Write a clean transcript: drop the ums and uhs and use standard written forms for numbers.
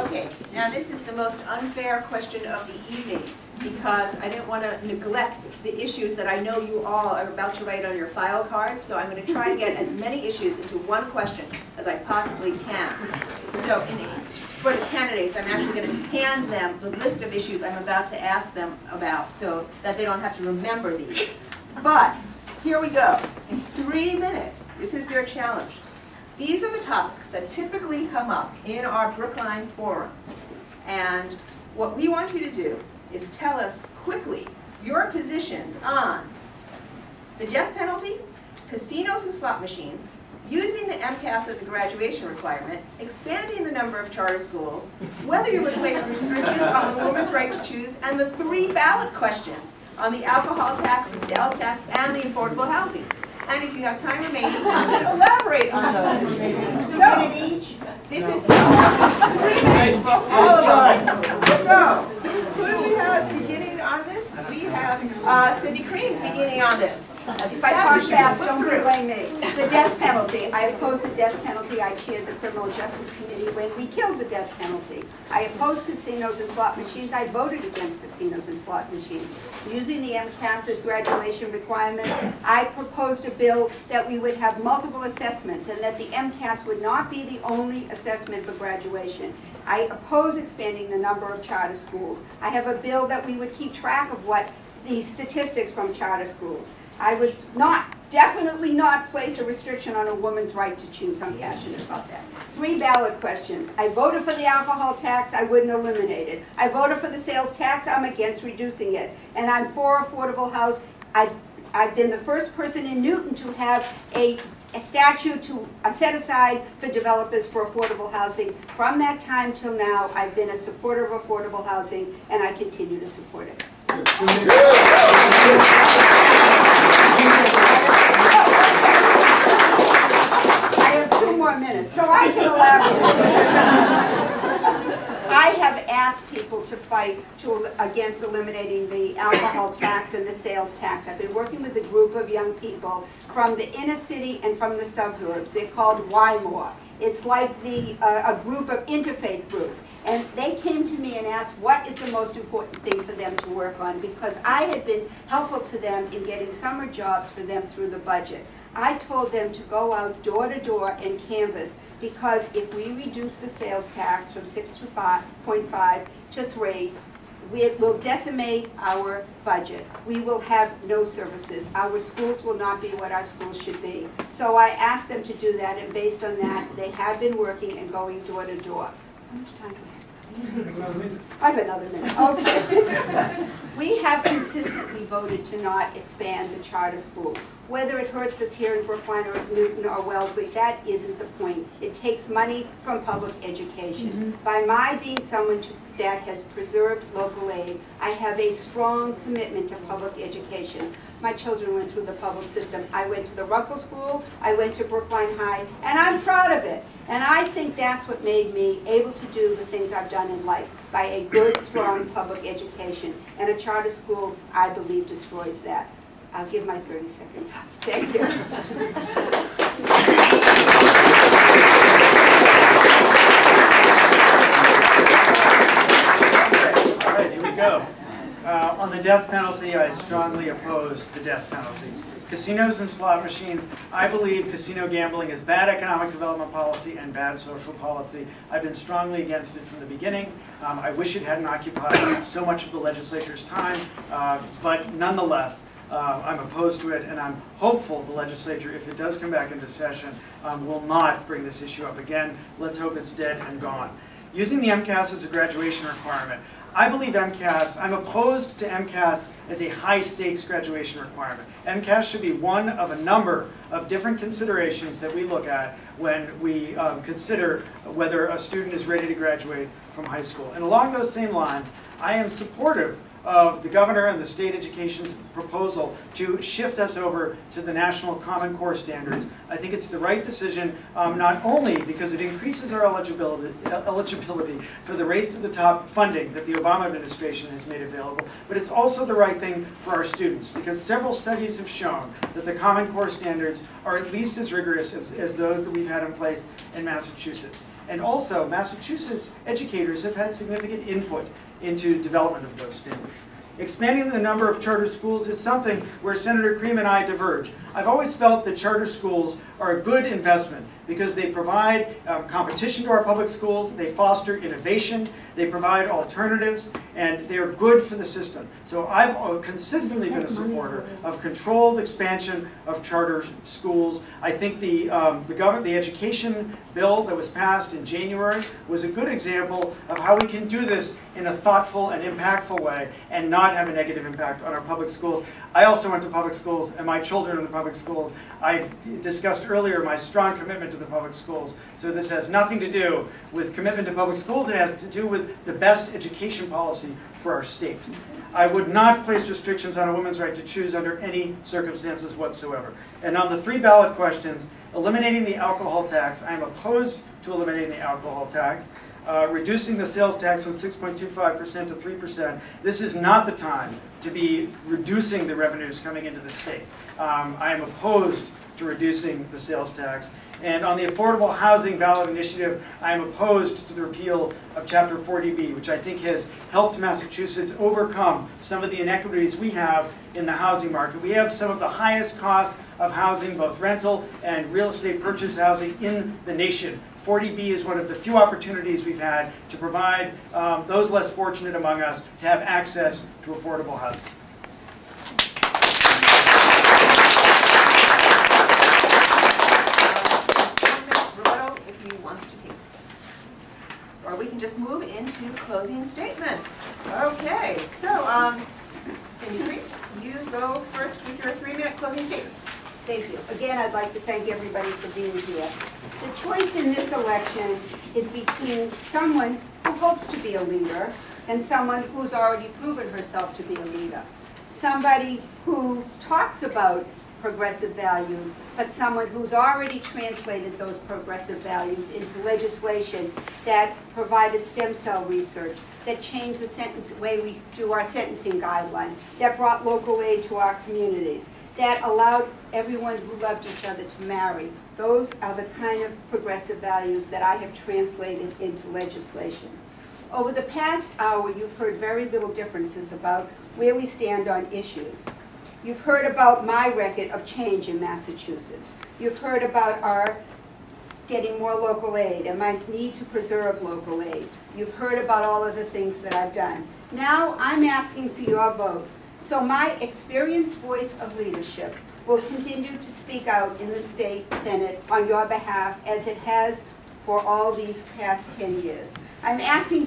Okay, now this is the most unfair question of the evening because I didn't want to neglect the issues that I know you all are about to write on your file cards, so I'm going to try to get as many issues into one question as I possibly can. So for the candidates, I'm actually going to hand them the list of issues I'm about to ask them about so that they don't have to remember these. But here we go. In 3 minutes, this is their challenge. These are the topics that typically come up in our Brookline forums. And what we want you to do is tell us quickly your positions on the death penalty, casinos and slot machines, using the MCAS as a graduation requirement, expanding the number of charter schools, whether you would place restrictions on a woman's right to choose, and the 3 ballot questions on the alcohol tax, the sales tax, and the affordable housing. And if you have time remaining, you can elaborate on those. So, this is 3 minutes for all of us. So, who do we have beginning on this? We have Cindy Cream beginning on this. Fast, don't blame me. The death penalty. I oppose the death penalty. I chaired the Criminal Justice Committee when we killed the death penalty. I oppose casinos and slot machines. I voted against casinos and slot machines. Using the MCAS as graduation requirements, I proposed a bill that we would have multiple assessments and that the MCAS would not be the only assessment for graduation. I oppose expanding the number of charter schools. I have a bill that we would keep track of what the statistics from charter schools. I would definitely not place a restriction on a woman's right to choose. I'm passionate about that. 3 ballot questions. I voted for the alcohol tax. I wouldn't eliminate it. I voted for the sales tax. I'm against reducing it. And I'm for affordable house. I've been the first person in Newton to have a statute to set aside for developers for affordable housing. From that time till now, I've been a supporter of affordable housing, and I continue to support it. I have 2 more minutes, so I can elaborate. I have asked people to fight against eliminating the alcohol tax and the sales tax. I've been working with a group of young people from the inner city and from the suburbs. They're called Why More. It's like a group of interfaith group. And they came to me and asked what is the most important thing for them to work on, because I had been helpful to them in getting summer jobs for them through the budget. I told them to go out door to door and canvass, because if we reduce the sales tax from 6.5 to 3, it will decimate our budget. We will have no services. Our schools will not be what our schools should be. So I asked them to do that, and based on that, they have been working and going door to door. How much time do I have? I have another minute. Okay. We have consistently voted to not expand the charter schools. Whether it hurts us here in Brookline or Newton or Wellesley, that isn't the point. It takes money from public education. By my being someone that has preserved local aid, I have a strong commitment to public education. My children went through the public system. I went to the Ruckle School, I went to Brookline High, and I'm proud of it. And I think that's what made me able to do the things I've done in life, by a good, strong public education. And a charter school, I believe, destroys that. I'll give my 30 seconds up. Thank you. All right, here we go. On the death penalty, I strongly oppose the death penalty. Casinos and slot machines, I believe casino gambling is bad economic development policy and bad social policy. I've been strongly against it from the beginning. I wish it hadn't occupied so much of the legislature's time, but nonetheless, I'm opposed to it, and I'm hopeful the legislature, if it does come back into session, will not bring this issue up again. Let's hope it's dead and gone. Using the MCAS as a graduation requirement, I believe MCAS, I'm opposed to MCAS as a high-stakes graduation requirement. MCAS should be one of a number of different considerations that we look at when we consider whether a student is ready to graduate from high school. And along those same lines, I am supportive of the governor and the state education's proposal to shift us over to the national Common Core standards. I think it's the right decision, not only because it increases our eligibility for the Race to the Top funding that the Obama administration has made available, but it's also the right thing for our students, because several studies have shown that the Common Core standards are at least as rigorous as those that we've had in place in Massachusetts. And also, Massachusetts educators have had significant input into development of those standards. Expanding the number of charter schools is something where Senator Cream and I diverge. I've always felt that charter schools are a good investment because they provide competition to our public schools, they foster innovation, they provide alternatives, and they're good for the system. So I've consistently been a supporter of controlled expansion of charter schools. I think the education bill that was passed in January was a good example of how we can do this in a thoughtful and impactful way and not have a negative impact on our public schools. I also went to public schools, and my children are in the public schools. I discussed earlier my strong commitment to the public schools. So this has nothing to do with commitment to public schools. It has to do with the best education policy for our state. I would not place restrictions on a woman's right to choose under any circumstances whatsoever. And on the 3 ballot questions, eliminating the alcohol tax, I am opposed to eliminating the alcohol tax. Reducing the sales tax from 6.25% to 3%. This is not the time to be reducing the revenues coming into the state. I am opposed to reducing the sales tax. And on the affordable housing ballot initiative, I am opposed to the repeal of Chapter 40B, which I think has helped Massachusetts overcome some of the inequities we have in the housing market. We have some of the highest costs of housing, both rental and real estate purchase housing, in the nation. 40B is one of the few opportunities we've had to provide those less fortunate among us to have access to affordable housing. If you want to take, or we can just move into closing statements. Okay, so Cindy Green, you go first with your 3-minute closing statement. Thank you. Again, I'd like to thank everybody for being here. The choice in this election is between someone who hopes to be a leader and someone who's already proven herself to be a leader. Somebody who talks about progressive values, but someone who's already translated those progressive values into legislation that provided stem cell research, that changed the way we do our sentencing guidelines, that brought local aid to our communities, that allowed everyone who loved each other to marry. Those are the kind of progressive values that I have translated into legislation. Over the past hour, you've heard very little differences about where we stand on issues. You've heard about my record of change in Massachusetts. You've heard about our getting more local aid and my need to preserve local aid. You've heard about all of the things that I've done. Now I'm asking for your vote. So my experienced voice of leadership will continue to speak out in the state Senate on your behalf as it has for all these past 10 years. I'm asking